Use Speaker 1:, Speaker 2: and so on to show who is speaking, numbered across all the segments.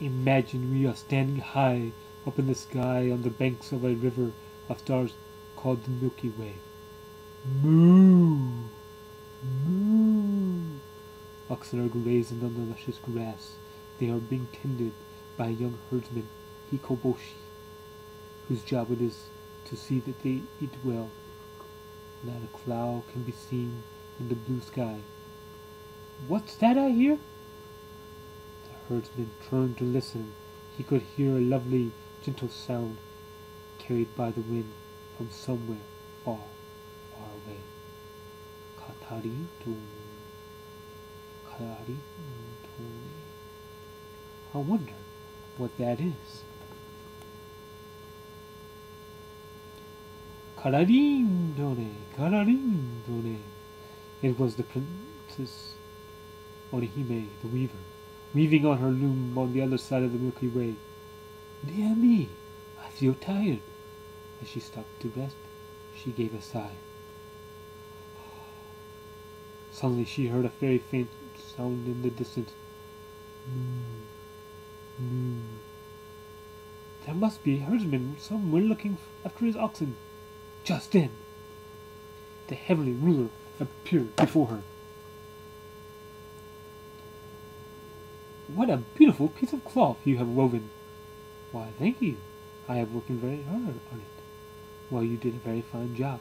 Speaker 1: Imagine we are standing high up in the sky on the banks of a river of stars called the Milky Way. Moo! Moo! Oxen are grazing on the luscious grass. They are being tended by a young herdsman, Hikoboshi, whose job it is to see that they eat well. Not a cloud can be seen in the blue sky. What's that I hear? The herdsman turned to listen. He could hear a lovely, gentle sound carried by the wind from somewhere far, far away. Katari to Katari to. I wonder what that is. Kararindone, kararindone. It was the Princess Orihime, the weaver, weaving on her loom on the other side of the Milky Way. Dear me, I feel tired. As she stopped to rest, she gave a sigh. Suddenly she heard a very faint sound in the distance. Moo, moo. There must be a herdsman somewhere looking after his oxen. Just then, the heavenly ruler appeared before her. What a beautiful piece of cloth you have woven. Why, thank you. I have worked very hard on it. Well, you did a very fine job.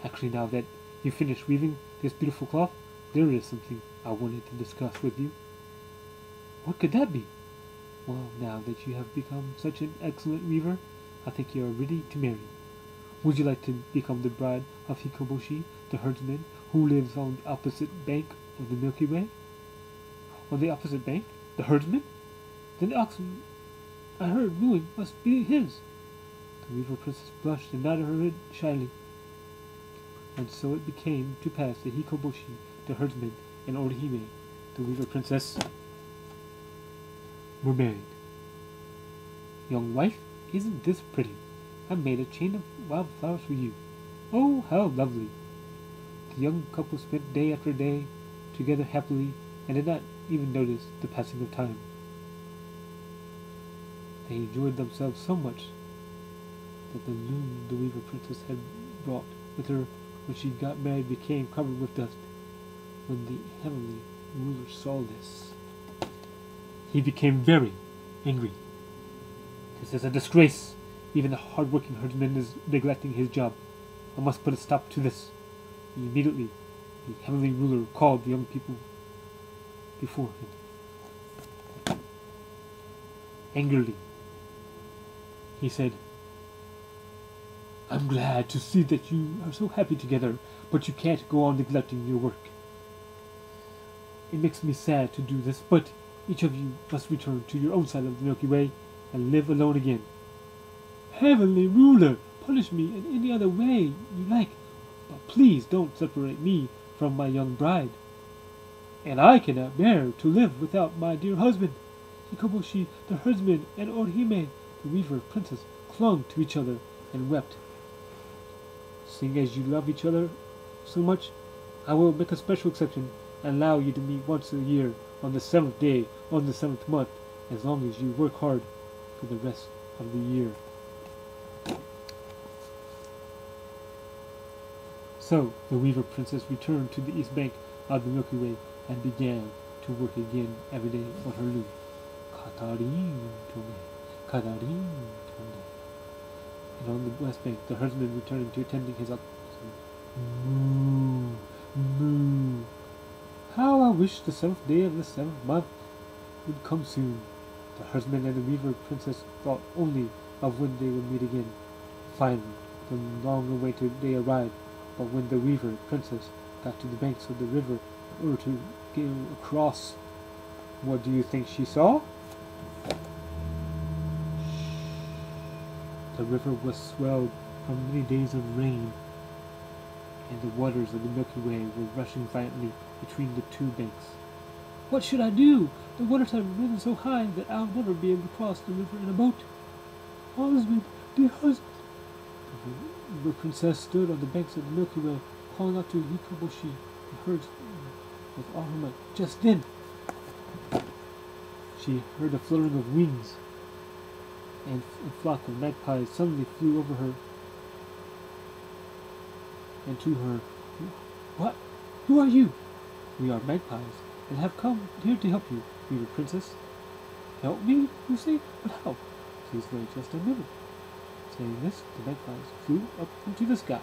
Speaker 1: Actually, now that you finished weaving this beautiful cloth, there is something I wanted to discuss with you. What could that be? Well, now that you have become such an excellent weaver, I think you are ready to marry. Would you like to become the bride of Hikoboshi, the herdsman, who lives on the opposite bank of the Milky Way? On the opposite bank? The herdsman? Then the oxen I heard mooing must be his. The weaver princess blushed and nodded her head shyly. And so it became to pass that Hikoboshi, the herdsman, and Orihime, the weaver princess, were married. Young wife, isn't this pretty? I made a chain of wildflowers for you. Oh, how lovely! The young couple spent day after day together happily and did not even notice the passing of time. They enjoyed themselves so much that the loom the weaver princess had brought with her when she got married became covered with dust. When the heavenly ruler saw this, he became very angry. This is a disgrace. Even the hard-working herdsman is neglecting his job. I must put a stop to this. Immediately, the heavenly ruler called the young people before him. Angrily, he said, I'm glad to see that you are so happy together, but you can't go on neglecting your work. It makes me sad to do this, but each of you must return to your own side of the Milky Way and live alone again. Heavenly ruler, punish me in any other way you like, but please don't separate me from my young bride. And I cannot bear to live without my dear husband. Hikoboshi, the herdsman, and Orihime, the weaver princess, clung to each other and wept. Seeing as you love each other so much, I will make a special exception and allow you to meet once a year on the 7th day on the 7th month, as long as you work hard for the rest of the year. So the weaver princess returned to the east bank of the Milky Way and began to work again every day on her loom. Katarin tome, katarin tome. And on the west bank, the herdsman returned to tending his oxen. Moo, moo. How I wish the 7th day of the 7th month would come soon. The herdsman and the weaver princess thought only of when they would meet again. Finally, the long-awaited day arrived, but when the weaver princess got to the banks of the river in order to go across, what do you think she saw? The river was swelled from many days of rain, and the waters of the Milky Way were rushing violently between the two banks. What should I do? The waters have risen so high that I'll never be able to cross the river in a boat. Husband, dear husband. The river princess stood on the banks of the Milky Way, calling out to Hikoboshi, the herdsman, with all her might. Just then, She heard a fluttering of wings, and a flock of magpies suddenly flew over her and to her. What? Who are you? We are magpies, and have come here to help you, weaver princess. Help me, you say? But how? Please wait just a minute. Saying this, the magpies flew up into the sky,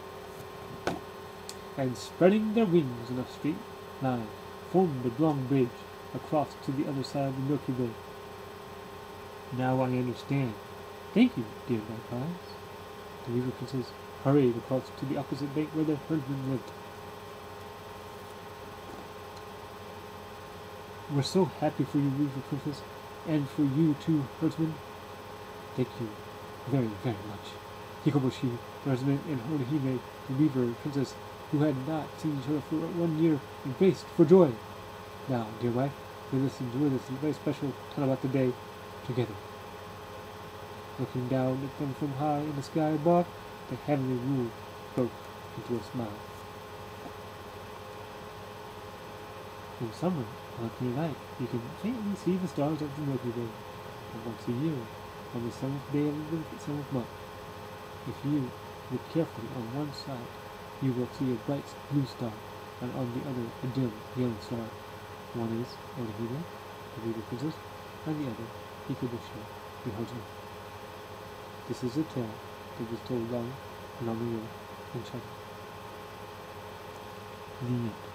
Speaker 1: and spreading their wings in a straight line, formed a long bridge across to the other side of the Milky Way. Now I understand. Thank you, dear magpies. The weaver princess hurried across to the opposite bank where the herdsman lived. We're so happy for you, weaver princess, and for you too, herdsman. Thank you very, very much. Hikoboshi, the herdsman, and Horihime, the weaver princess, who had not seen each other for 1 year, embraced for joy. Now, dear wife, let us enjoy this very special tanabata day together. Looking down at them from high in the sky above, the heavenly rule broke into a smile. In summer, on a clear night, you can faintly see the stars of the Milky Way, and once a year, on the 7th day of the 7th month, if you look carefully on one side, you will see a bright blue star, and on the other a dim yellow star. One is Orihime, the weaver princess, and the other Hikoboshi, the herdsman. This is a tale that was told long, long ago in China. The end.